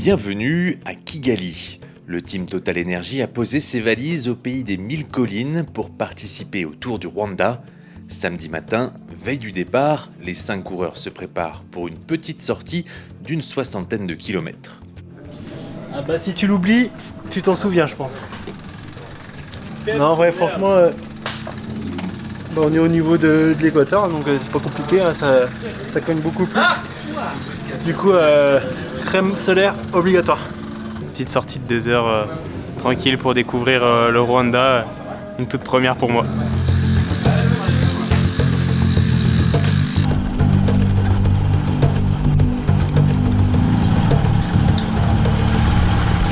Bienvenue à Kigali. Le team Total Energy a posé ses valises au pays des 1000 collines pour participer au Tour du Rwanda. Samedi matin, veille du départ, les 5 coureurs se préparent pour une petite sortie d'une 60aine de kilomètres. Ah bah si tu l'oublies, tu t'en souviens je pense. Non ouais franchement, on est au niveau de l'équateur donc c'est pas compliqué, hein, ça cogne beaucoup plus. Du coup crème solaire obligatoire. Une petite sortie de 2 heures tranquille pour découvrir le Rwanda, une toute première pour moi.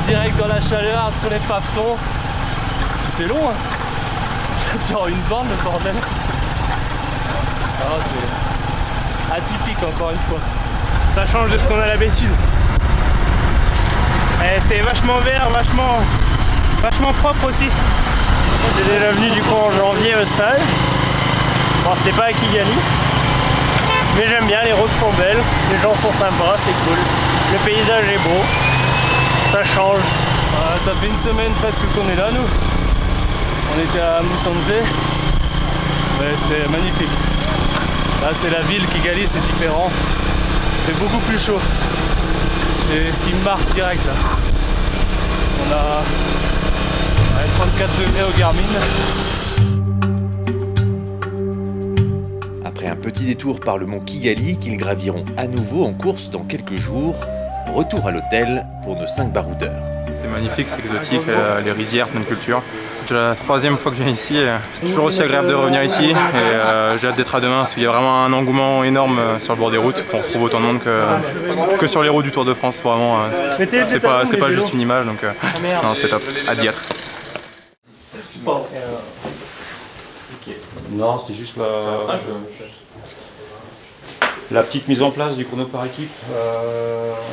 Direct dans la chaleur, sur les pavetons. C'est long, hein. Ça dure une bande le bordel. Oh, c'est atypique encore une fois. Ça change de ce qu'on a l'habitude. Et c'est vachement vert, vachement propre aussi. J'étais déjà venu du coup en janvier au stage. Bon, c'était pas à Kigali. Mais j'aime bien, les routes sont belles, les gens sont sympas, c'est cool. Le paysage est beau. Ça change. Ça fait une semaine presque qu'on est là nous. On était à Musanze. Ouais, c'était magnifique. Là c'est la ville, Kigali c'est différent. Il fait beaucoup plus chaud. C'est ce qui me marque direct là. On a 34 degrés au Garmin. Après un petit détour par le mont Kigali qu'ils graviront à nouveau en course dans quelques jours, retour à l'hôtel pour nos 5 baroudeurs. C'est magnifique, c'est exotique, les rizières, plein de culture. C'est la 3e fois que je viens ici, c'est toujours aussi agréable de revenir ici et j'ai hâte d'être à demain parce qu'il y a vraiment un engouement énorme sur le bord des routes. On retrouve autant de monde que sur les routes du Tour de France, vraiment. C'est pas juste une image, donc non, c'est top, hâte d'y être. Non, c'est juste la petite mise en place du chrono par équipe.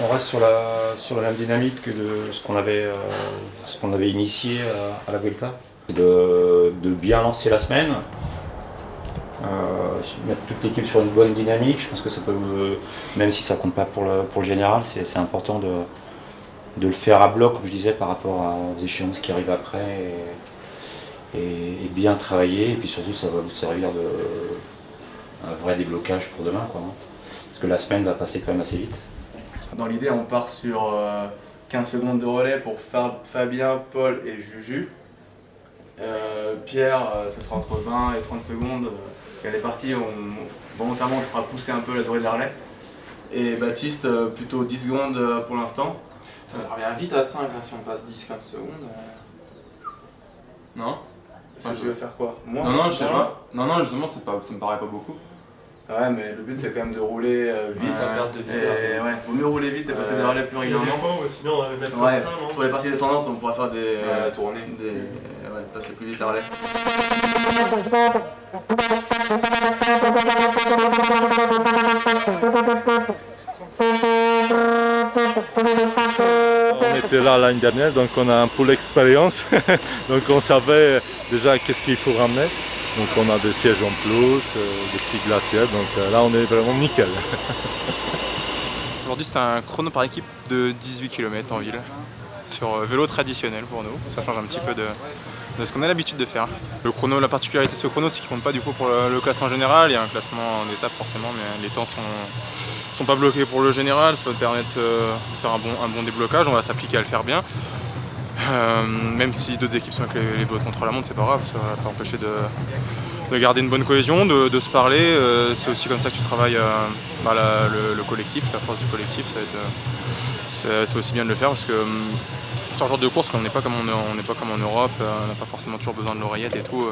On reste sur la même dynamique que de ce qu'on avait initié à la Vuelta. De bien lancer la semaine, mettre toute l'équipe sur une bonne dynamique. Je pense que ça peut, même si ça compte pas pour le général, c'est important de le faire à bloc, comme je disais, par rapport aux échéances qui arrivent après. Et bien travailler, et puis surtout ça va vous servir un vrai déblocage pour demain, quoi, hein. Parce que la semaine va passer quand même assez vite. Dans l'idée, on part sur 15 secondes de relais pour Fabien, Paul et Juju. Pierre, ça sera entre 20 et 30 secondes. Elle est partie, volontairement on fera pousser un peu la durée de la relais. Et Baptiste, plutôt 10 secondes pour l'instant. Ça revient vite à 5 hein, si on passe 10-15 secondes. Non? Si tu veux faire quoi? Moins, non, je sais pas. Non, justement, ça me paraît pas beaucoup. Ouais, mais le but c'est quand même de rouler vite. Perte de vitesse. Et ouais, vaut mieux rouler vite et passer des relais plus régulièrement. Sinon on va mettre Ouais, sur les parties descendantes, on pourra faire des tournées. passer plus vite la relais. On était là l'année dernière, donc on a un peu l'expérience, donc on savait déjà qu'est-ce qu'il faut ramener. Donc on a des sièges en plus, des petits glaciers, donc là on est vraiment nickel. Aujourd'hui c'est un chrono par équipe de 18 km en ville, sur vélo traditionnel pour nous. Ça change un petit peu de ce qu'on a l'habitude de faire. Le chrono, la particularité de ce chrono, c'est qu'il ne compte pas du coup pour le classement général. Il y a un classement en étape forcément, mais les temps sont pas bloqués pour le général. Ça va te permettre de faire un bon déblocage. On va s'appliquer à le faire bien. Même si d'autres équipes sont avec les vélos contre la montre, c'est pas grave, ça va pas empêcher de garder une bonne cohésion, de se parler. C'est aussi comme ça que tu travailles le collectif, la force du collectif. C'est aussi bien de le faire parce que sur un genre de course, quand on n'est pas comme en Europe, on n'a pas forcément toujours besoin de l'oreillette et tout.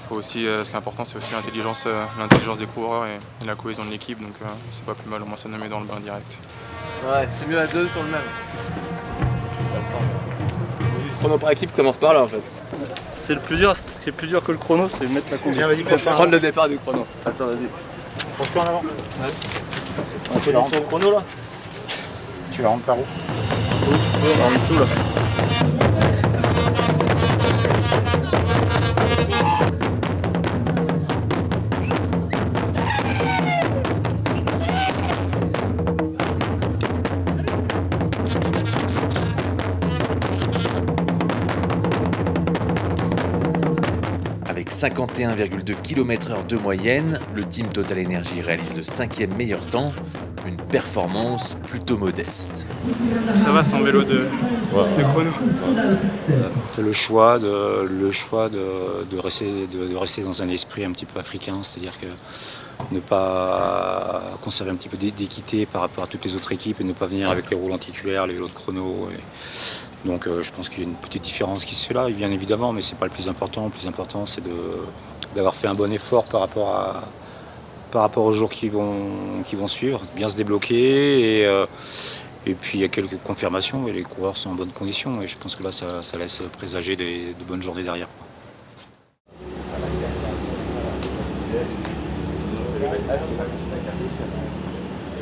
Faut aussi, ce qui est important, c'est aussi l'intelligence des coureurs et la cohésion de l'équipe, donc c'est pas plus mal, au moins ça nous met dans le bain direct. Ouais, c'est mieux à 2 sur le même. Le chrono par équipe commence par là en fait. C'est le plus dur, ce qui est plus dur que le chrono, c'est mettre la conduite. Prendre le départ du chrono. Attends, vas-y. Penche-toi en avant. On fait son chrono là. Tu la rentres par où? En dessous là. 51,2 km/h de moyenne, le team Total Energy réalise le 5e meilleur temps, une performance plutôt modeste. Ça va son vélo de chrono. On fait le choix de rester dans un esprit un petit peu africain, c'est-à-dire que ne pas conserver un petit peu d'équité par rapport à toutes les autres équipes et ne pas venir avec les roues lenticulaires, les vélos de chrono. Donc je pense qu'il y a une petite différence qui se fait là, bien évidemment, mais c'est pas le plus important. Le plus important, c'est d'avoir fait un bon effort par rapport aux jours qui vont suivre, bien se débloquer et puis il y a quelques confirmations et les coureurs sont en bonne condition et je pense que là ça laisse présager de bonnes journées derrière.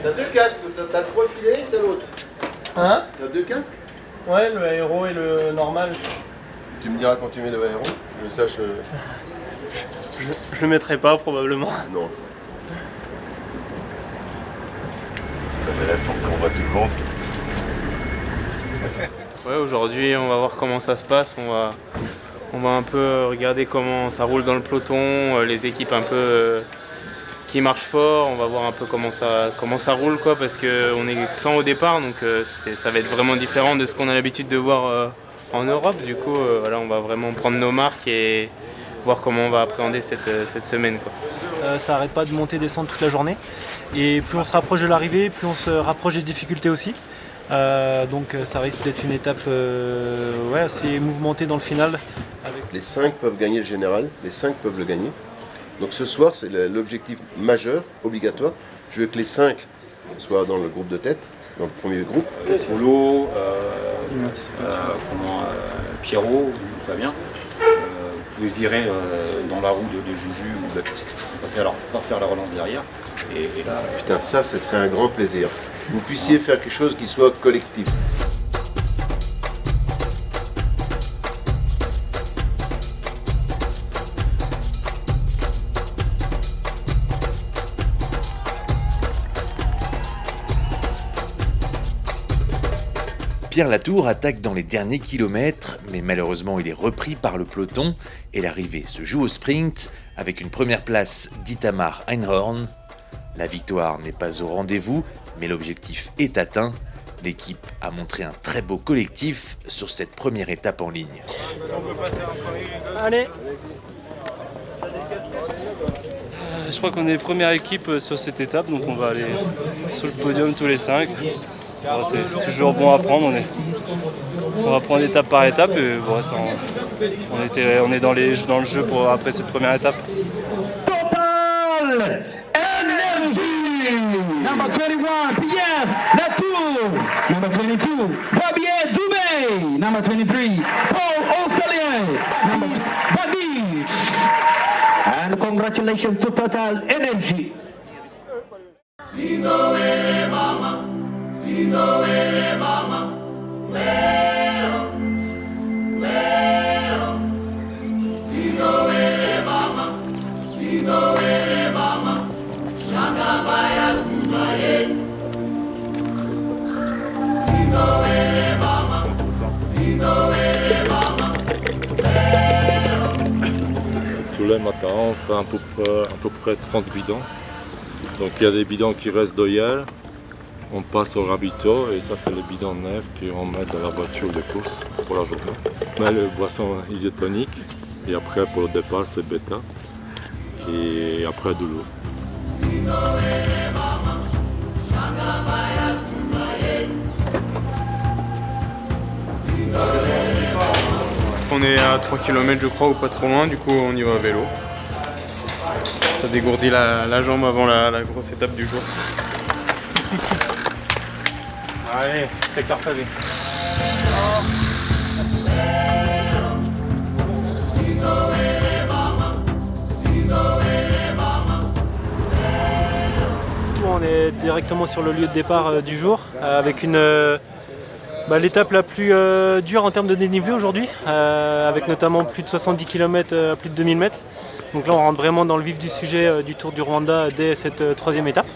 T'as 2 casques, t'as le profilé et t'as l'autre. Hein? T'as 2 casques? Ouais, le aéro et le normal. Tu me diras quand tu mets le aéro, je sache. Je le mettrai pas probablement. Non. Ouais, aujourd'hui on va voir comment ça se passe, on va un peu regarder comment ça roule dans le peloton, les équipes un peu qui marchent fort, on va voir un peu comment ça roule quoi, parce qu'on est 100 au départ, donc ça va être vraiment différent de ce qu'on a l'habitude de voir en Europe. Du coup voilà, on va vraiment prendre nos marques et voir comment on va appréhender cette semaine quoi. Ça n'arrête pas de monter et descendre toute la journée. Et plus on se rapproche de l'arrivée, plus on se rapproche des difficultés aussi. Donc ça risque d'être une étape assez mouvementée dans le final. Les 5 peuvent gagner le général, les 5 peuvent le gagner. Donc ce soir, c'est l'objectif majeur, obligatoire. Je veux que les 5 soient dans le groupe de tête, dans le premier groupe. Polo, Pierrot ou Fabien. Vous pouvez virer dans la roue de Juju ou de Baptiste. On va pas faire la relance derrière. Et là, putain, ça, ce serait un grand plaisir. Vous puissiez faire quelque chose qui soit collectif. Pierre Latour attaque dans les derniers kilomètres, mais malheureusement il est repris par le peloton et l'arrivée se joue au sprint avec une première place d'Itamar Einhorn. La victoire n'est pas au rendez-vous, mais l'objectif est atteint. L'équipe a montré un très beau collectif sur cette première étape en ligne. Allez. Je crois qu'on est première équipe sur cette étape, donc on va aller sur le podium tous les 5. Bon, c'est toujours bon à prendre, on va prendre étape par étape et bon, on est dans le jeu pour après cette première étape. Total Energy! Number 21, Pierre Latour. Number 22, Fabien Dubé. Number 23, Paul Osselier. Number 2, Badich. And congratulations to Total Energy. Tous les matins, on fait à peu près 30 bidons. Donc il y a des bidons qui restent d'hier. On passe au ravito et ça c'est les bidons neufs qu'on met dans la voiture de course pour la journée. On met les boissons isotoniques et après pour le départ c'est bêta et après de l'eau. On est à 3 km je crois ou pas trop loin, du coup on y va à vélo. Ça dégourdit la jambe avant la grosse étape du jour. Allez, secteur pavé. On est directement sur le lieu de départ du jour avec l'étape la plus dure en termes de dénivelé aujourd'hui, avec notamment plus de 70 km à plus de 2000 mètres. Donc là on rentre vraiment dans le vif du sujet du Tour du Rwanda dès cette troisième étape.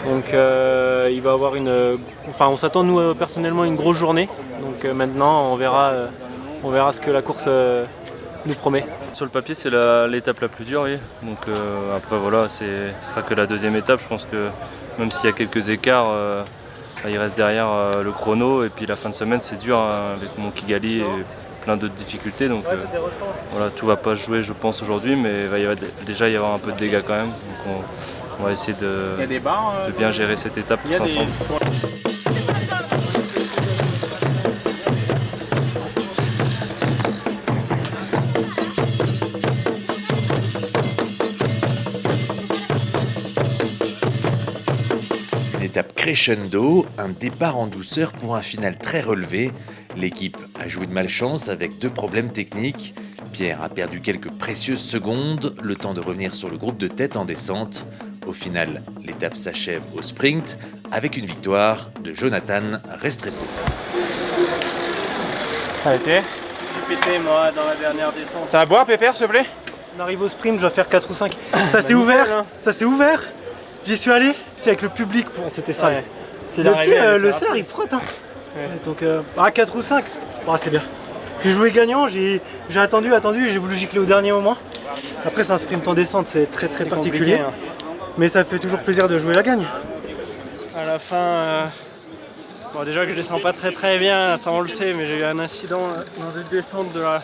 Donc il va y avoir on s'attend nous personnellement à une grosse journée. Donc maintenant on verra ce que la course nous promet. Sur le papier, c'est l'étape la plus dure, oui. Donc après, voilà, ce sera que la deuxième étape. Je pense que même s'il y a quelques écarts, il reste derrière le chrono. Et puis la fin de semaine, c'est dur avec mon Kigali et plein d'autres difficultés. Donc voilà, tout va pas se jouer, je pense, aujourd'hui, mais il va déjà y avoir un peu de dégâts quand même. Donc on va essayer de bien gérer cette étape tous ensemble. Une étape crescendo, un départ en douceur pour un final très relevé. L'équipe a joué de malchance avec 2 problèmes techniques. Pierre a perdu quelques précieuses secondes, le temps de revenir sur le groupe de tête en descente. Au final, l'étape s'achève au sprint avec une victoire de Jonathan Restrepo. Ça a été? J'ai pété moi dans la dernière descente. T'as à boire, Pépère, s'il te plaît? On arrive au sprint, je dois faire 4 ou 5. Ça s'est ouvert, hein. Ça s'est ouvert. J'y suis allé, c'est avec le public, c'était ça. Ouais. Le petit, le cerf, il frotte. Hein. Ouais. Donc, 4 ou 5, c'est bien. J'ai joué gagnant, j'ai attendu et j'ai voulu gicler au dernier moment. Après, c'est un sprint en descente, c'est très particulier. Hein. Mais ça fait toujours plaisir de jouer la gagne. À la fin, bon, déjà que je descends pas très bien, ça on le sait, mais j'ai eu un incident dans une descente de la...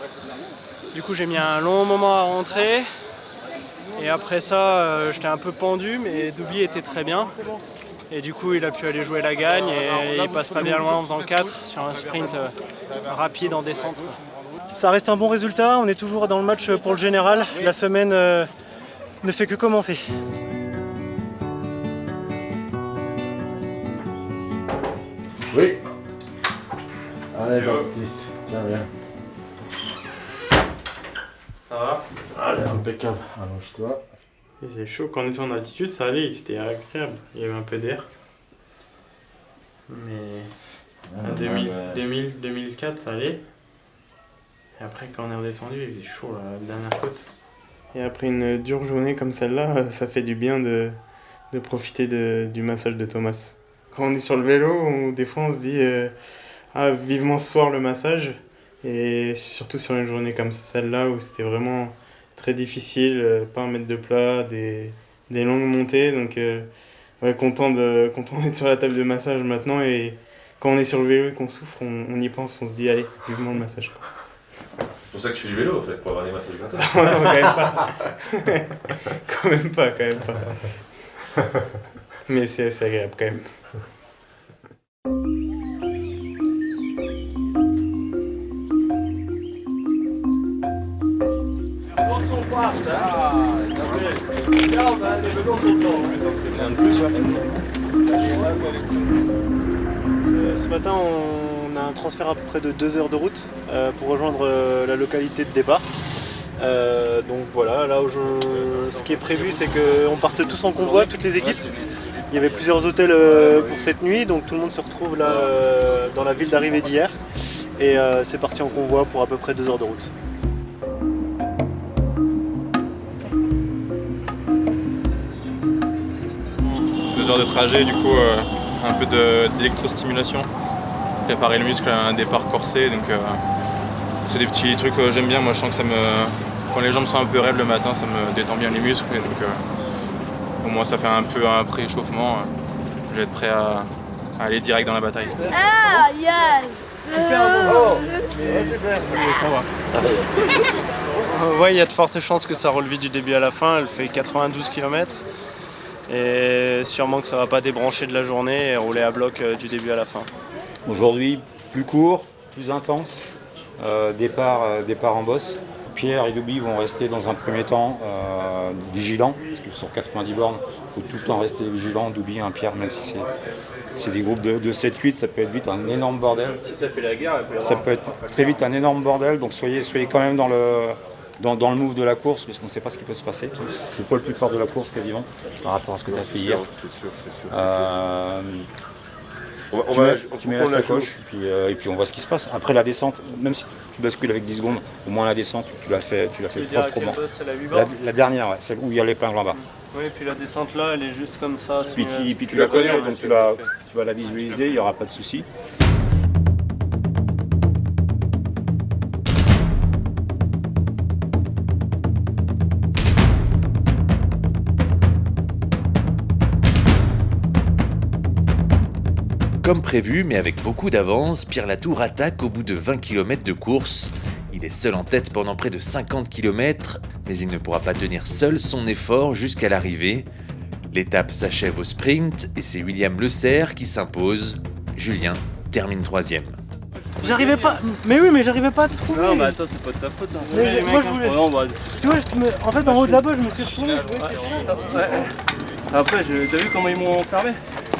Du coup, j'ai mis un long moment à rentrer. Et après ça, j'étais un peu pendu, mais Doubi était très bien. Et du coup, il a pu aller jouer la gagne et il passe pas bien loin en faisant 4 sur un sprint rapide en descente. Ça reste un bon résultat, on est toujours dans le match pour le général. La semaine ne fait que commencer. Oui. Allez, Baptiste, tiens, viens. Ça va? Allez, impeccable. Allonge-toi. C'est chaud, quand on était en altitude, ça allait, c'était agréable. Il y avait un peu d'air. Mais à 2004, ça allait. Et après, quand on est redescendu, il faisait chaud la dernière côte. Et après une dure journée comme celle-là, ça fait du bien de profiter du massage de Thomas. Quand on est sur le vélo, des fois on se dit vivement ce soir le massage. Et surtout sur une journée comme celle-là où c'était vraiment très difficile, pas un mètre de plat, des longues montées. Donc content d'être sur la table de massage maintenant. Et quand on est sur le vélo et qu'on souffre, on y pense, on se dit allez, vivement le massage. C'est pour ça que tu fais du vélo en fait, pour avoir des massages gratuits. Non, quand même pas. quand même pas. Mais c'est agréable quand même. Ce matin, on a un transfert à peu près de 2 heures de route pour rejoindre la localité de départ. Donc voilà, là ce qui est prévu, c'est qu'on parte tous en convoi, toutes les équipes. Il y avait plusieurs hôtels pour cette nuit, donc tout le monde se retrouve là dans la ville d'arrivée d'hier. Et c'est parti en convoi pour à peu près 2 heures de route. Heures de trajet, du coup un peu d'électrostimulation, préparer le muscle à un départ corsé, donc c'est des petits trucs que j'aime bien. Moi je sens que quand les jambes sont un peu raides le matin, ça me détend bien les muscles, et donc pour moi ça fait un peu un pré-échauffement. Je vais être prêt à aller direct dans la bataille. Ah yes. Ouais, il y a de fortes chances que ça relevait du début à la fin. Elle fait 92 km. Et sûrement que ça va pas débrancher de la journée et rouler à bloc du début à la fin. Aujourd'hui, plus court, plus intense, départ en bosse. Pierre et Doubi vont rester dans un premier temps vigilants, parce que sur 90 bornes, il faut tout le temps rester vigilant. Doubi, Pierre, même si c'est des groupes de 7-8, ça peut être vite un énorme bordel. Si ça fait la guerre, ça peut être très vite un énorme bordel, donc soyez quand même dans le move de la course, parce qu'on ne sait pas ce qui peut se passer. C'est pas le plus fort de la course quasiment, par rapport à ce que tu as fait hier. C'est sûr. Tu mets la sacoche, et puis on voit ce qui se passe. Après la descente, même si tu bascules avec 10 secondes, au moins la descente, tu l'as fait proprement. La dernière, ouais, celle où il y a l'épingle en bas. Oui, et puis la descente là, elle est juste comme ça. Puis tu la connais, donc tu vas la visualiser, il n'y aura pas de souci. Comme prévu, mais avec beaucoup d'avance, Pierre Latour attaque au bout de 20 km de course. Il est seul en tête pendant près de 50 km, mais il ne pourra pas tenir seul son effort jusqu'à l'arrivée. L'étape s'achève au sprint et c'est William Le Serre qui s'impose. Julien termine 3e. J'arrivais pas. Mais oui, mais j'arrivais pas à te trouver. Non, mais attends, c'est pas de ta faute. Hein. Mais moi je voulais. Non, bah... Tu vois, en fait, en haut de là-bas, je me suis retourné. Après, t'as vu comment ils m'ont fermé?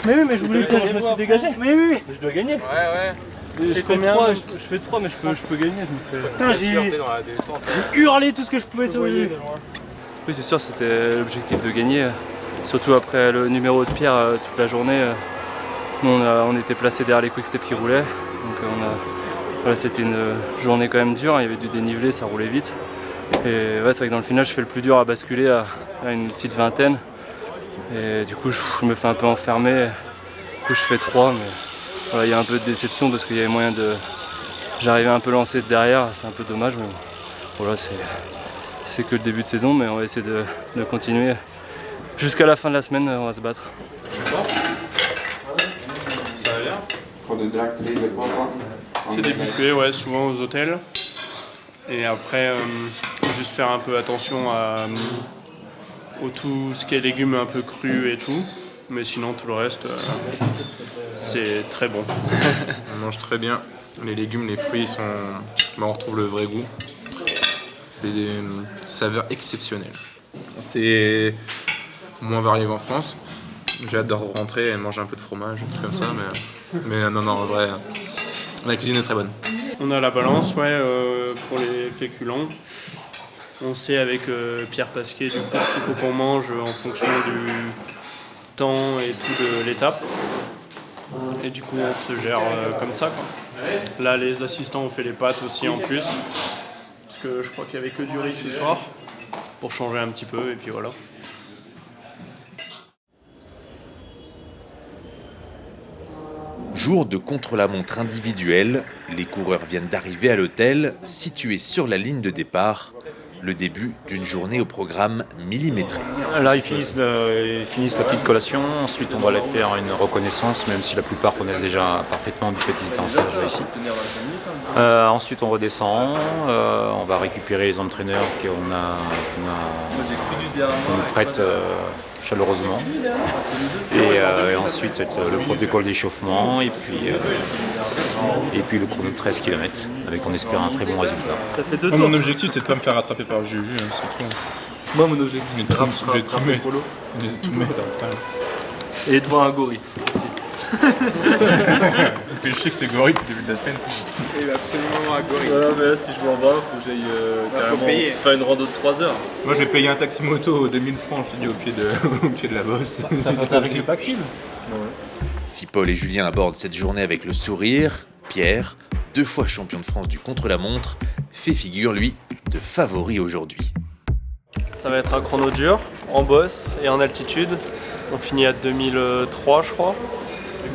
Mais oui, mais je voulais que je me suis dégagé. Mais oui, oui. Mais je dois gagner. Ouais. Je fais 3, mais je peux gagner. Putain, j'ai hurlé tout ce que je pouvais sur le jeu. Oui, c'est sûr, c'était l'objectif de gagner. Surtout après le numéro de Pierre toute la journée. Nous, on était placés derrière les quick-step qui roulaient. Donc voilà, c'était une journée quand même dure. Il y avait du dénivelé, ça roulait vite. Et ouais, c'est vrai que dans le final, je fais le plus dur à basculer à une petite vingtaine. Et du coup, je me fais un peu enfermer. Du coup, je fais 3, mais voilà, il y a un peu de déception parce qu'il y avait moyen de... J'arrivais un peu lancé de derrière, c'est un peu dommage, mais voilà, c'est que le début de saison, mais on va essayer de continuer. Jusqu'à la fin de la semaine, on va se battre. Ça va bien? C'est des buffets, ouais, souvent aux hôtels. Et après, juste faire un peu attention à tout ce qui est légumes un peu crus et tout. Mais sinon, tout le reste, c'est très bon. On mange très bien. Les légumes, les fruits sont... on retrouve le vrai goût. C'est des saveurs exceptionnelles. C'est moins varié qu'en France. J'ai hâte de rentrer et manger un peu de fromage, un truc comme ça. Mais non, en vrai, la cuisine est très bonne. On a la balance, ouais, pour les féculents. On sait avec Pierre Pasquier du coup ce qu'il faut qu'on mange en fonction du temps et tout de l'étape. Et du coup on se gère comme ça, quoi. Là les assistants ont fait les pâtes aussi en plus. Parce que je crois qu'il n'y avait que du riz ce soir. Pour changer un petit peu et puis voilà. Jour de contre-la-montre individuel, les coureurs viennent d'arriver à l'hôtel, situé sur la ligne de départ. Le début d'une journée au programme millimétré. Là, ils finissent la petite collation. Ensuite, on va aller faire une reconnaissance, même si la plupart connaissent déjà parfaitement du fait qu'ils étaient en stage ici. Ensuite, on redescend. On va récupérer les entraîneurs qu'on nous prête chaleureusement. Et ensuite, le protocole d'échauffement et puis le chrono de 13 km, avec on espère un très bon résultat. Moi, mon objectif, c'est de ne pas me faire rattraper par Juju, hein, c'est tout. Moi, mon objectif, c'est de tout mettre. Et devant un gorille aussi. Et puis je sais que c'est gorille depuis le début de la semaine. Il va absolument un gorille. Voilà, mais là, si je veux en voir, il faut que j'aille carrément faire une rando de 3 heures. Moi, je vais payer un taxi moto 2000 francs, je te dis, au pied de la bosse. Ça va avec le pack-in. Si Paul et Julien abordent cette journée avec le sourire, Pierre, 2 fois champion de France du contre-la-montre, fait figure, lui, de favori aujourd'hui. Ça va être un chrono dur, en bosse et en altitude. On finit à 2003, je crois.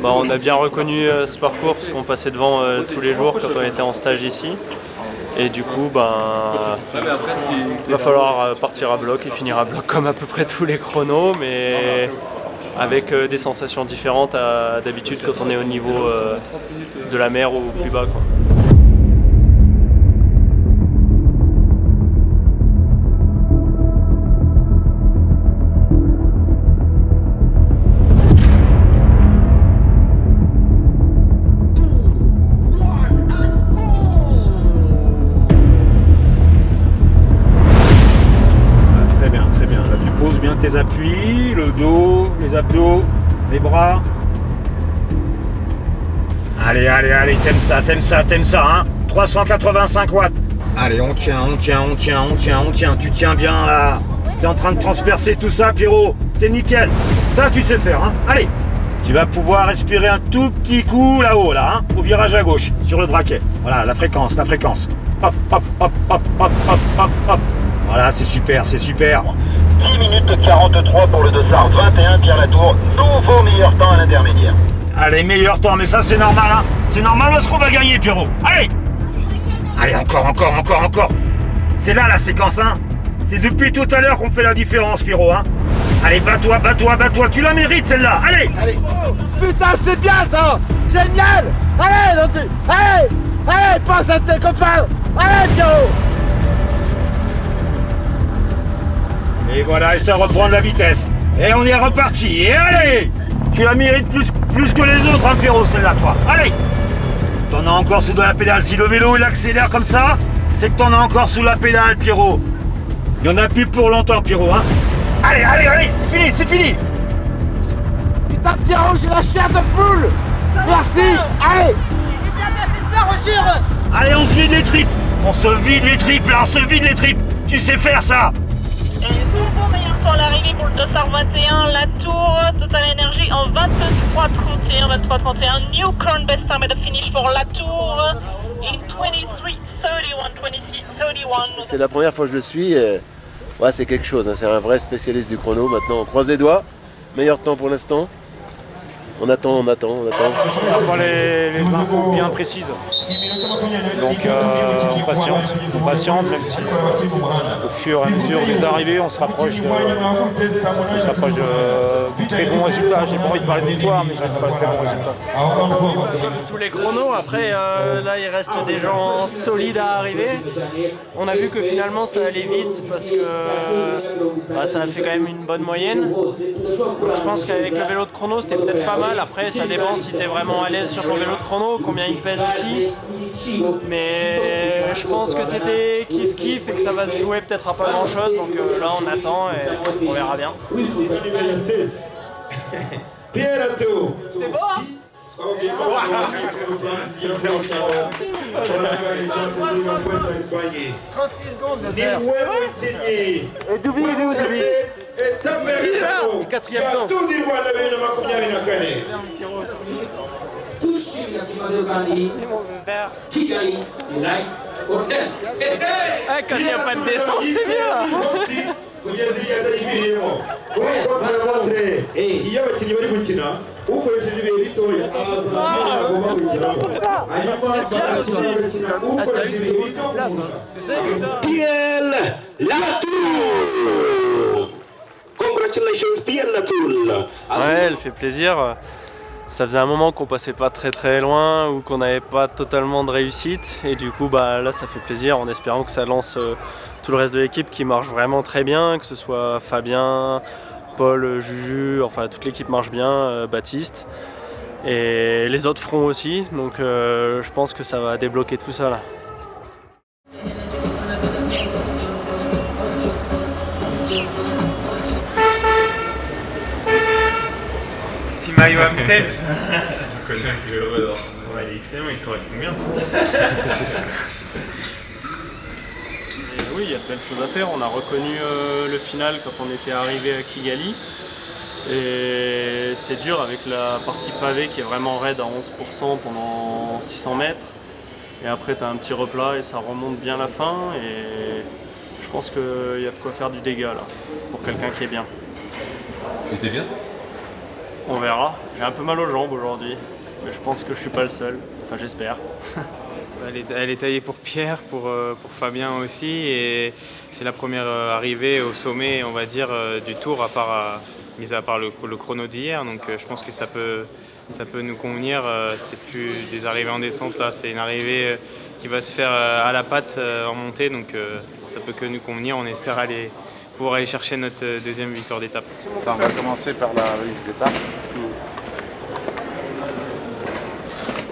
On a bien reconnu ce parcours parce qu'on passait devant tous les jours quand on était en stage ici. Et du coup, il va falloir partir à bloc et finir à bloc comme à peu près tous les chronos, mais avec des sensations différentes d'habitude quand on est au niveau de la mer ou plus bas, quoi. Tes appuis, le dos, les abdos, les bras. Allez, t'aimes ça, hein. 385 watts. Allez, on tient. Tu tiens bien là. T'es en train de transpercer tout ça, Pierrot. C'est nickel. Ça, tu sais faire, hein. Allez. Tu vas pouvoir respirer un tout petit coup là-haut, là, hein, au virage à gauche, sur le braquet. Voilà, la fréquence. Hop. Voilà, c'est super. 10 minutes 43 pour le dossard 21, Pierre Latour, nouveau meilleur temps à l'intermédiaire. Allez, meilleur temps, mais ça c'est normal, hein. C'est normal parce qu'on va gagner, Pierrot. Allez, encore. C'est là la séquence, hein. C'est depuis tout à l'heure qu'on fait la différence, Pierrot, hein. Allez, bats-toi, tu la mérites celle-là, allez. Putain, c'est bien ça. Génial! Allez, allez, passe à tes copains! Allez, Pierrot! Et voilà, et ça reprend de la vitesse. Et on est reparti, et allez! Tu la mérites plus que les autres, hein, Pierrot, celle-là, toi. Allez! T'en as encore sous la pédale. Si le vélo il accélère comme ça, c'est que t'en as encore sous la pédale, Pierrot. Il y en a plus pour longtemps, Pierrot, hein. Allez, c'est fini! Putain, Pierrot, j'ai la chair de poule! Merci! Allez! Allez, on se vide les tripes! On se vide les tripes! Tu sais faire ça! Nouveau meilleur temps à l'arrivée pour le Dossard 21, la Tour, Total Energy en 23.31, New current best time at the finish pour la Tour in 23.31. C'est la première fois que je le suis. Ouais, c'est quelque chose, hein. C'est un vrai spécialiste du chrono. Maintenant, on croise les doigts. Meilleur temps pour l'instant. On attend. On n'a pas les infos bien précises. Donc on patiente, même si au fur et à mesure des arrivées, on se rapproche du très bon résultat. J'ai pas envie de parler de victoire, mais j'aime pas le très bon résultat. Tous les chronos, après là il reste des gens solides à arriver. On a vu que finalement ça allait vite parce que ça a fait quand même une bonne moyenne. Donc, je pense qu'avec le vélo de chrono c'était peut-être pas mal. Après ça dépend si tu es vraiment à l'aise sur ton vélo de chrono, combien il pèse aussi. Mais je pense que c'était kiff et que ça va se jouer peut-être à pas grand chose. Donc là on attend et on verra bien. C'est bon hein? 36 secondes, et Doubi, quatrième temps. Quand il n'y a pas de descente, c'est bien. iyo abakinnyi bari gukina ukoresheje ibihe bitoya aza agomba gukina hanyuma bagakina ukoresheje ibihe bito Pierre Latour. Congratulations Pierre Latour. Ouais, elle fait plaisir. Ça faisait un moment qu'on passait pas très loin ou qu'on n'avait pas totalement de réussite et du coup là ça fait plaisir en espérant que ça lance tout le reste de l'équipe qui marche vraiment très bien, que ce soit Fabien, Paul, Juju, enfin toute l'équipe marche bien, Baptiste et les autres feront aussi, donc je pense que ça va débloquer tout ça là. Maillot Amstel. Je connais un peu, il est excellent, il correspond bien. Oui, il y a plein de choses à faire. On a reconnu le final quand on était arrivé à Kigali. Et c'est dur avec la partie pavée qui est vraiment raide à 11% pendant 600 mètres. Et après, tu as un petit replat et ça remonte bien la fin. Et je pense qu'il y a de quoi faire du dégât là, pour quelqu'un qui est bien. Et t'es bien ? On verra. J'ai un peu mal aux jambes aujourd'hui, mais je pense que je suis pas le seul. Enfin, j'espère. Elle est taillée pour Pierre, pour Fabien aussi, et c'est la première arrivée au sommet, on va dire, du Tour, mis à part le chrono d'hier. Donc, je pense que ça peut nous convenir. C'est plus des arrivées en descente là, c'est une arrivée qui va se faire à la patte en montée, donc ça peut que nous convenir. On espère pouvoir aller chercher notre deuxième victoire d'étape. On va commencer par la valise d'étape.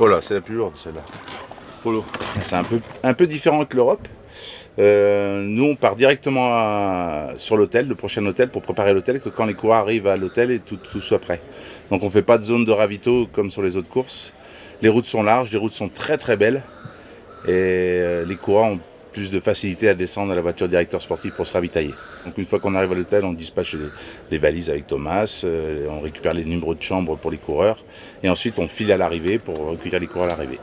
Oh là, c'est la plus lourde celle-là. Polo. C'est un peu différent que l'Europe. Nous, on part directement sur l'hôtel, le prochain hôtel, pour préparer l'hôtel, que quand les coureurs arrivent à l'hôtel et tout soit prêt. Donc on ne fait pas de zone de ravito comme sur les autres courses. Les routes sont larges, les routes sont très belles. Et les coureurs ont plus de facilité à descendre à la voiture directeur sportif pour se ravitailler. Donc une fois qu'on arrive à l'hôtel, on dispatche les valises avec Thomas, on récupère les numéros de chambre pour les coureurs, et ensuite on file à l'arrivée pour recueillir les coureurs à l'arrivée.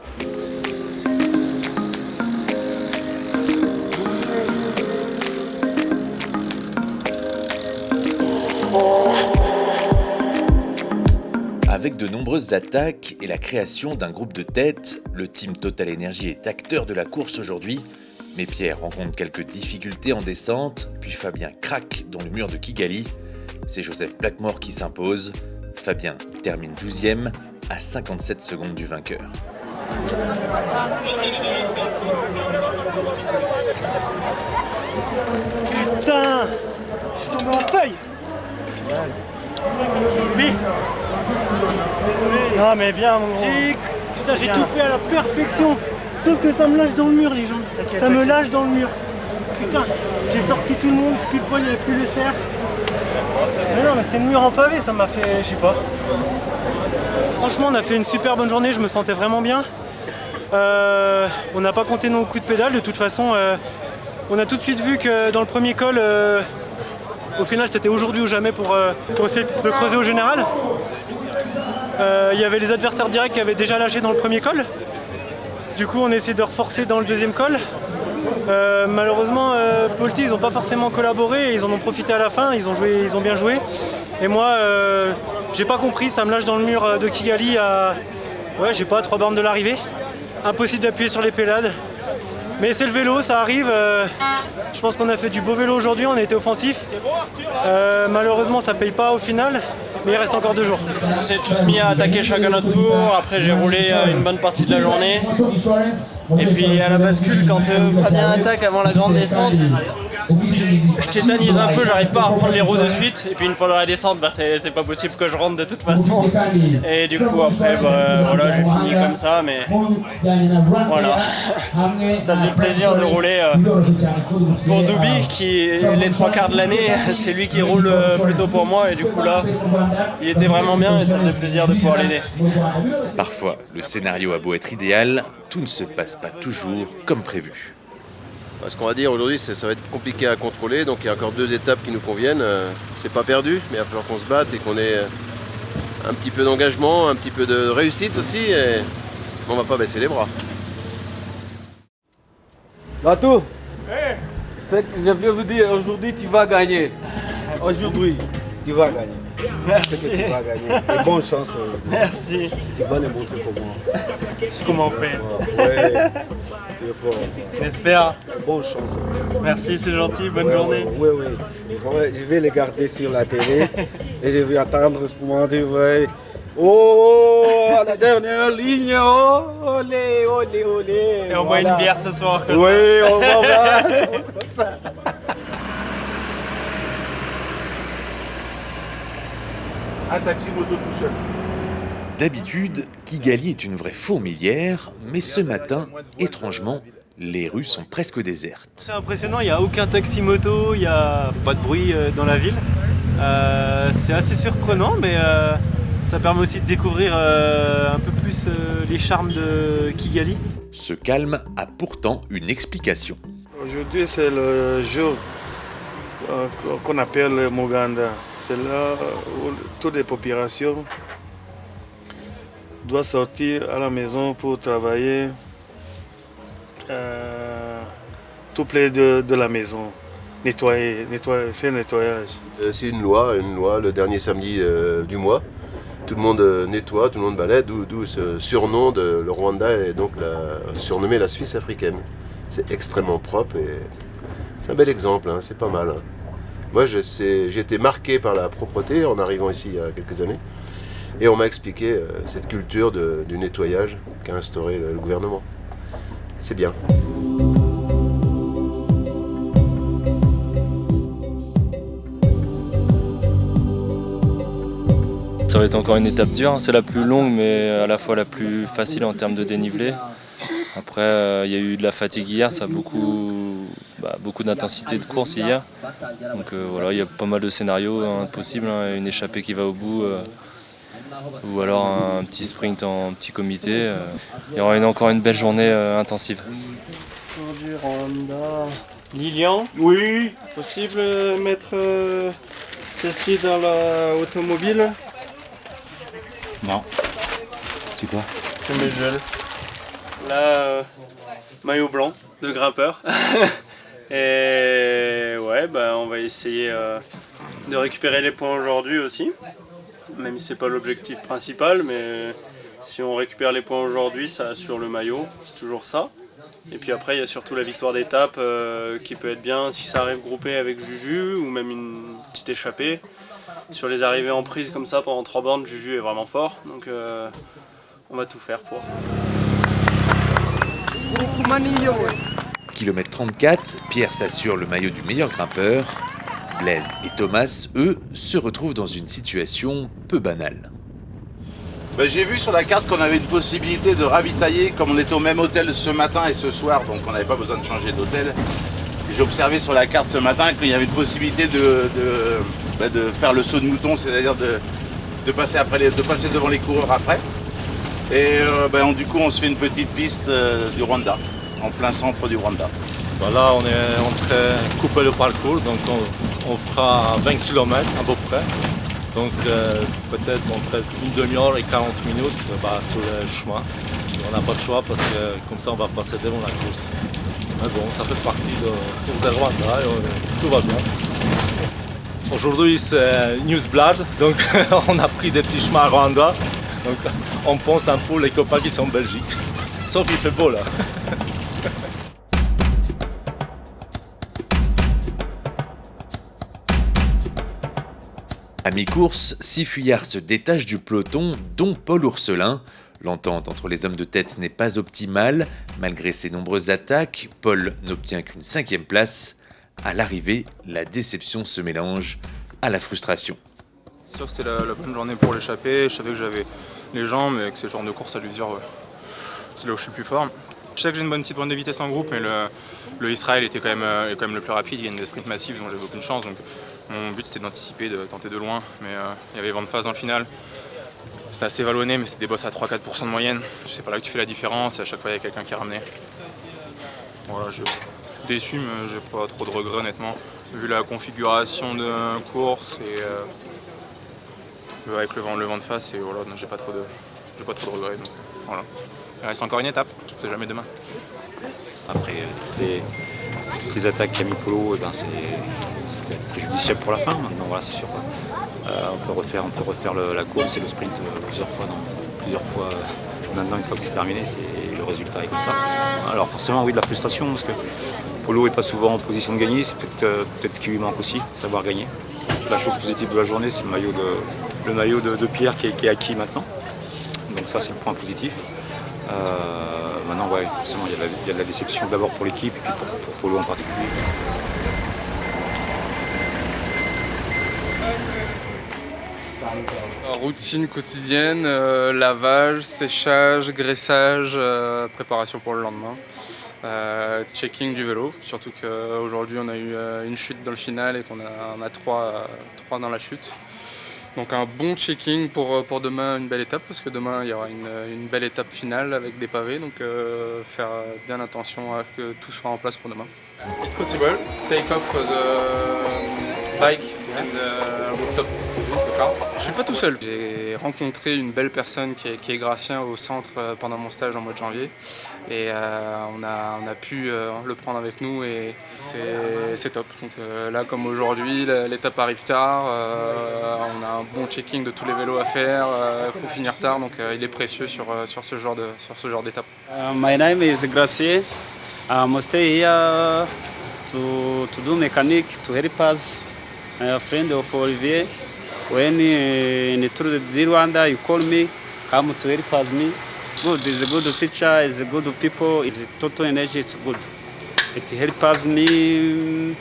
Avec de nombreuses attaques et la création d'un groupe de tête, le team Total Energy est acteur de la course aujourd'hui. Mais Pierre rencontre quelques difficultés en descente, puis Fabien craque dans le mur de Kigali. C'est Joseph Blackmore qui s'impose. Fabien termine 12e, à 57 secondes du vainqueur. Putain, je suis tombé en feuille. Oui. Désolé. Non mais bien mon gros. J'ai tout fait à la perfection. Sauf que ça me lâche dans le mur les gens. Ça me lâche dans le mur. Putain, j'ai sorti tout le monde, plus le poil, il n'y avait plus le cerf. Mais non mais c'est le mur en pavé, ça m'a fait, je sais pas. Franchement on a fait une super bonne journée, je me sentais vraiment bien. On n'a pas compté nos coups de pédale, de toute façon on a tout de suite vu que dans le premier col, au final c'était aujourd'hui ou jamais pour essayer de creuser au général. Il y avait les adversaires directs qui avaient déjà lâché dans le premier col. Du coup on a essayé de reforcer dans le deuxième col. Malheureusement Polti ils n'ont pas forcément collaboré, ils en ont profité à la fin, ils ont bien joué. Et moi j'ai pas compris, ça me lâche dans le mur de Kigali à ouais, j'ai pas 3 bornes de l'arrivée. Impossible d'appuyer sur les pédales. Mais c'est le vélo, ça arrive. Je pense qu'on a fait du beau vélo aujourd'hui, on a été offensif. Malheureusement ça paye pas au final, mais il reste encore 2 jours. On s'est tous mis à attaquer chacun notre tour, après j'ai roulé une bonne partie de la journée. Et puis à la bascule, quand Fabien attaque avant la grande descente, je tétanise un peu, j'arrive pas à reprendre les roues de suite. Et puis une fois dans la descente, bah, c'est pas possible que je rentre de toute façon. Et du coup après, voilà, j'ai fini comme ça, mais voilà. Ça faisait plaisir de rouler pour Doubi, qui les 3 quarts de l'année, c'est lui qui roule plutôt pour moi. Et du coup là, il était vraiment bien et ça faisait plaisir de pouvoir l'aider. Parfois, le scénario a beau être idéal, tout ne se passe pas toujours comme prévu. Ce qu'on va dire aujourd'hui, ça va être compliqué à contrôler, donc il y a encore 2 étapes qui nous conviennent. C'est pas perdu, mais il va falloir qu'on se batte et qu'on ait un petit peu d'engagement, un petit peu de réussite aussi, et on va pas baisser les bras. Bateau, c'est que je viens vous dire, aujourd'hui tu vas gagner. Aujourd'hui, tu vas gagner. Merci. Tu vas gagner. Et bonne chance. Merci. Tu vas le montrer comment. Comment on fait. Ouais, tu es fort. J'espère. Bonne chance. Merci, c'est gentil, bonne journée. Oui, oui. Je vais les garder sur la télé et je vais attendre ce moment de vrai. Oh, à la dernière ligne, oh, olé, olé, olé. Et on boit une bière ce soir. Oui, on va voir. Un taxi moto tout seul. D'habitude, Kigali est une vraie fourmilière, mais ce matin, étrangement, les rues sont presque désertes. C'est impressionnant, il n'y a aucun taxi moto, il n'y a pas de bruit dans la ville. C'est assez surprenant, mais ça permet aussi de découvrir un peu plus les charmes de Kigali. Ce calme a pourtant une explication. Aujourd'hui, c'est le jour qu'on appelle le Moganda. C'est là où toutes les populations doivent sortir à la maison pour travailler tout près de la maison, nettoyer, faire le nettoyage. C'est une loi, le dernier samedi du mois. Tout le monde nettoie, tout le monde balaie, d'où ce surnom de le Rwanda est donc surnommé la Suisse africaine. C'est extrêmement propre et c'est un bel exemple, hein, c'est pas mal. Hein. Moi j'ai été marqué par la propreté en arrivant ici il y a quelques années et on m'a expliqué cette culture du nettoyage qu'a instauré le gouvernement. C'est bien. Ça va être encore une étape dure, c'est la plus longue mais à la fois la plus facile en termes de dénivelé. Après il y a eu de la fatigue hier, ça a beaucoup d'intensité de course hier. Donc voilà, il y a pas mal de scénarios possibles, hein, une échappée qui va au bout ou alors un petit sprint en petit comité. Il y aura encore une belle journée intensive. Tour du Rwanda. Lilian, oui, possible de mettre ceci dans l'automobile? Non. C'est quoi? C'est mes gels. Là, maillot blanc de grimpeur. Et ouais, bah, on va essayer de récupérer les points aujourd'hui aussi. Même si c'est pas l'objectif principal, mais si on récupère les points aujourd'hui, ça assure le maillot, c'est toujours ça. Et puis après, il y a surtout la victoire d'étape qui peut être bien si ça arrive groupé avec Juju ou même une petite échappée. Sur les arrivées en prise comme ça pendant 3 bornes, Juju est vraiment fort, donc on va tout faire pour. Kilomètre 34, Pierre s'assure le maillot du meilleur grimpeur. Blaise et Thomas, eux, se retrouvent dans une situation peu banale. J'ai vu sur la carte qu'on avait une possibilité de ravitailler, comme on était au même hôtel ce matin et ce soir, donc on n'avait pas besoin de changer d'hôtel. J'ai observé sur la carte ce matin qu'il y avait une possibilité de faire le saut de mouton, c'est-à-dire de passer devant les coureurs après. Et du coup, on se fait une petite piste du Rwanda, en plein centre du Rwanda. Là, on est en train de couper le parcours, donc on fera 20 km à peu près. Donc peut-être entre une demi-heure et 40 minutes sur le chemin. On n'a pas de choix parce que comme ça, on va passer devant la course. Mais bon, ça fait partie du Tour de Rwanda et tout va bien. Aujourd'hui, c'est Newsblad, donc on a pris des petits chemins à Rwanda. Donc on pense un peu les copains qui sont en Belgique. Sauf qu'il fait beau là. À mi-course, 6 fuyards se détachent du peloton, dont Paul Ourselin. L'entente entre les hommes de tête n'est pas optimale. Malgré ses nombreuses attaques, Paul n'obtient qu'une 5e place. À l'arrivée, la déception se mélange à la frustration. C'est sûr que c'était la bonne journée pour l'échapper. Je savais que j'avais les jambes et que c'est le genre de course à l'usure, c'est là où je suis le plus fort. Je sais que j'ai une bonne petite pointe de vitesse en groupe, mais le Israël était quand même le plus rapide. Il gagne des sprints massifs, donc j'avais aucune chance. Donc mon but c'était d'anticiper, de tenter de loin, mais il y avait vent de face dans le final. C'était assez vallonné, mais c'était des bosses à 3-4% de moyenne. C'est pas là que tu fais la différence, et à chaque fois il y a quelqu'un qui a ramené. Voilà, je suis déçu, mais j'ai pas trop de regrets honnêtement. Vu la configuration de la course et avec le vent de face, et voilà, j'ai pas trop de regrets. Donc, voilà. Il reste encore une étape, c'est jamais demain. Après toutes les attaques qu'a mis Polo, c'est préjudiciable pour la fin. Maintenant, voilà, c'est sûr. On peut refaire la course et le sprint plusieurs fois. Maintenant, une fois que c'est terminé, le résultat est comme ça. Alors forcément, oui, de la frustration, parce que Polo n'est pas souvent en position de gagner. C'est peut-être ce qui lui manque aussi, savoir gagner. La chose positive de la journée, c'est le maillot de Pierre qui est acquis maintenant. Donc ça, c'est le point positif. Maintenant, ouais, forcément, il y a de la déception d'abord pour l'équipe et puis pour Polo en particulier. Routine quotidienne, lavage, séchage, graissage, préparation pour le lendemain. Checking du vélo, surtout qu'aujourd'hui on a eu une chute dans le final et qu'on a trois dans la chute. Donc un bon checking pour demain, une belle étape, parce que demain il y aura une belle étape finale avec des pavés, donc faire bien attention à que tout soit en place pour demain. It's possible, take off the bike and the rooftop. Je suis pas tout seul. J'ai rencontré une belle personne qui est Gracien au centre pendant mon stage en mois de janvier, et on a pu le prendre avec nous et c'est top. Donc là comme aujourd'hui, l'étape arrive tard, on a un bon checking de tous les vélos à faire, il faut finir tard, donc il est précieux sur ce genre d'étape. My name is Gracien. I'm stay here to do mechanic to help us. I'm a friend of Olivier. When in the Tour de Rwanda, you call me, come to help us me. Good, is a good teacher, is a good people, is a total energy, it's good. It helps us me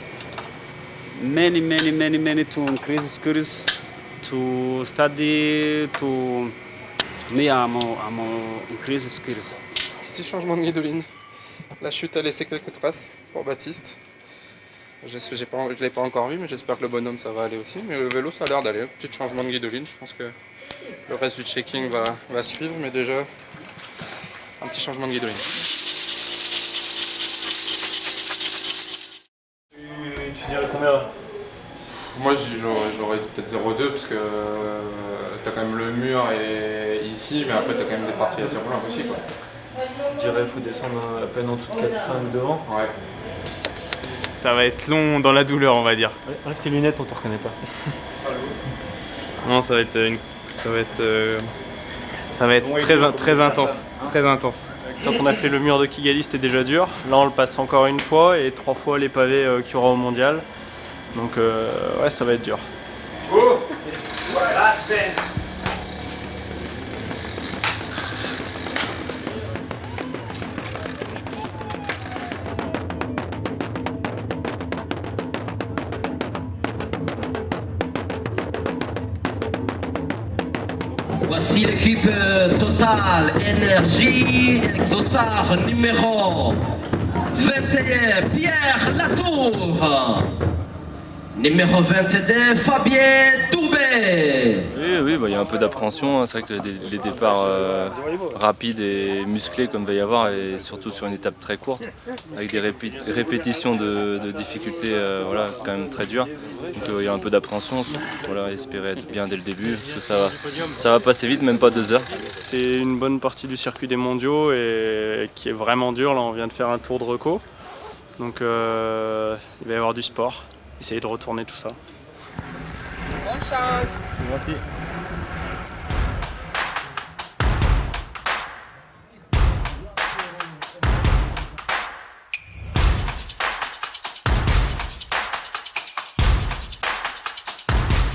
many to increase skills, to study, to me I'm increase skills. Petit changement de guidoline. La chute a laissé quelques traces pour Baptiste. Je ne l'ai pas encore vu, mais j'espère que le bonhomme ça va aller aussi. Mais le vélo ça a l'air d'aller. Petit changement de guidoline, je pense que le reste du checking va suivre, mais déjà un petit changement de guidoline. Tu dirais combien? Moi j'aurais peut-être 0,2 parce que t'as quand même le mur et ici, mais après t'as quand même des parties assez roulantes aussi quoi. Je dirais qu'il faut descendre à peine en dessous de 4-5 devant. Ouais. Ça va être long dans la douleur, on va dire. Enlève tes lunettes, on te reconnaît pas. Non, ça va être très intense. Très intense. Quand on a fait le mur de Kigali, c'était déjà dur. Là, on le passe encore une fois et 3 fois les pavés qu'il y aura au mondial. Donc, ouais, ça va être dur. Oh, Suspense. Voici l'équipe Total Énergie, dossard numéro 21, Pierre Latour. Numéro 22, Fabien Doubet. Oui, il y a un peu d'appréhension. Hein. C'est vrai que les départs rapides et musclés comme il va y avoir, et surtout sur une étape très courte, avec des répétitions de difficultés quand même très dures. Donc il y a un peu d'appréhension, espérer être bien dès le début, parce que ça va passer vite, même pas 2 heures. C'est une bonne partie du circuit des mondiaux et qui est vraiment dur. Là, on vient de faire un tour de reco, donc il va y avoir du sport. Essayer de retourner tout ça. Bonne chance. C'est gentil.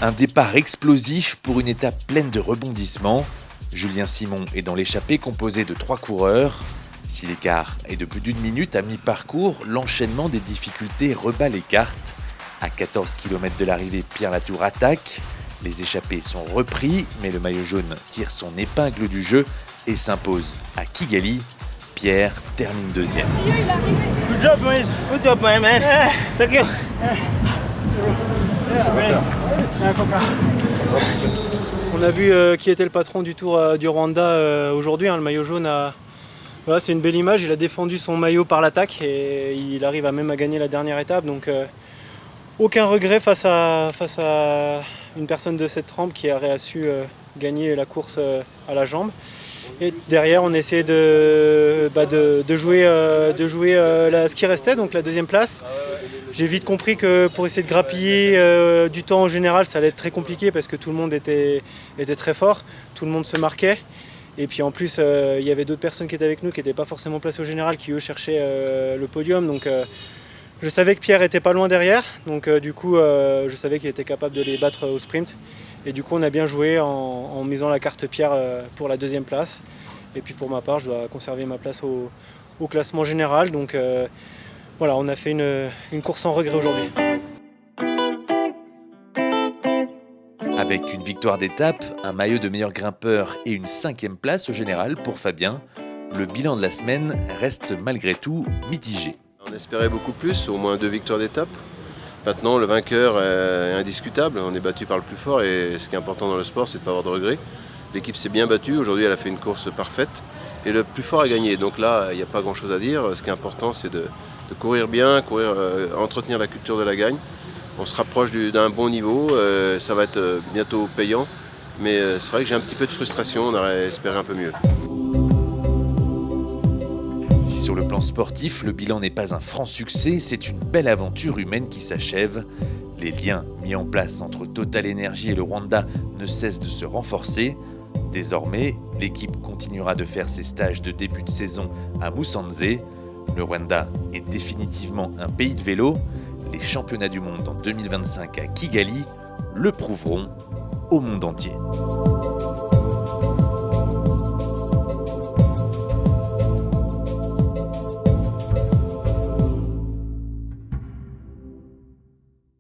Un départ explosif pour une étape pleine de rebondissements. Julien Simon est dans l'échappée composée de 3 coureurs. Si l'écart est de plus d'1 minute à mi-parcours, l'enchaînement des difficultés rebat les cartes. À 14 km de l'arrivée, Pierre Latour attaque. Les échappés sont repris, mais le maillot jaune tire son épingle du jeu et s'impose à Kigali. Pierre termine 2e. Good job, boys. Good job, my man. Thank you. On a vu qui était le patron du Tour du Rwanda aujourd'hui. Le maillot jaune Voilà, c'est une belle image. Il a défendu son maillot par l'attaque et il arrive même à gagner la dernière étape. Donc aucun regret face à une personne de cette trempe qui aurait su gagner la course à la jambe. Et derrière, on essayait de jouer ce qui restait, donc la 2e place. J'ai vite compris que pour essayer de grappiller du temps en général, ça allait être très compliqué parce que tout le monde était très fort, tout le monde se marquait. Et puis en plus, il y avait d'autres personnes qui étaient avec nous qui n'étaient pas forcément placées au général, qui eux cherchaient le podium. Donc je savais que Pierre était pas loin derrière, donc du coup je savais qu'il était capable de les battre au sprint. Et du coup on a bien joué en misant la carte Pierre pour la 2e place. Et puis pour ma part, je dois conserver ma place au classement général. Donc voilà, on a fait une course sans regret aujourd'hui. Avec une victoire d'étape, un maillot de meilleur grimpeur et une 5e place au général pour Fabien, le bilan de la semaine reste malgré tout mitigé. On espérait beaucoup plus, au moins 2 victoires d'étape. Maintenant, le vainqueur est indiscutable, on est battu par le plus fort et ce qui est important dans le sport, c'est de ne pas avoir de regrets. L'équipe s'est bien battue, aujourd'hui elle a fait une course parfaite et le plus fort a gagné. Donc là, il n'y a pas grand chose à dire. Ce qui est important, c'est de courir bien, entretenir la culture de la gagne. On se rapproche d'un bon niveau, ça va être bientôt payant. Mais c'est vrai que j'ai un petit peu de frustration, on aurait espéré un peu mieux. Si sur le plan sportif, le bilan n'est pas un franc succès, c'est une belle aventure humaine qui s'achève. Les liens mis en place entre Total Énergie et le Rwanda ne cessent de se renforcer. Désormais, l'équipe continuera de faire ses stages de début de saison à Musanze. Le Rwanda est définitivement un pays de vélo. Les championnats du monde en 2025 à Kigali le prouveront au monde entier.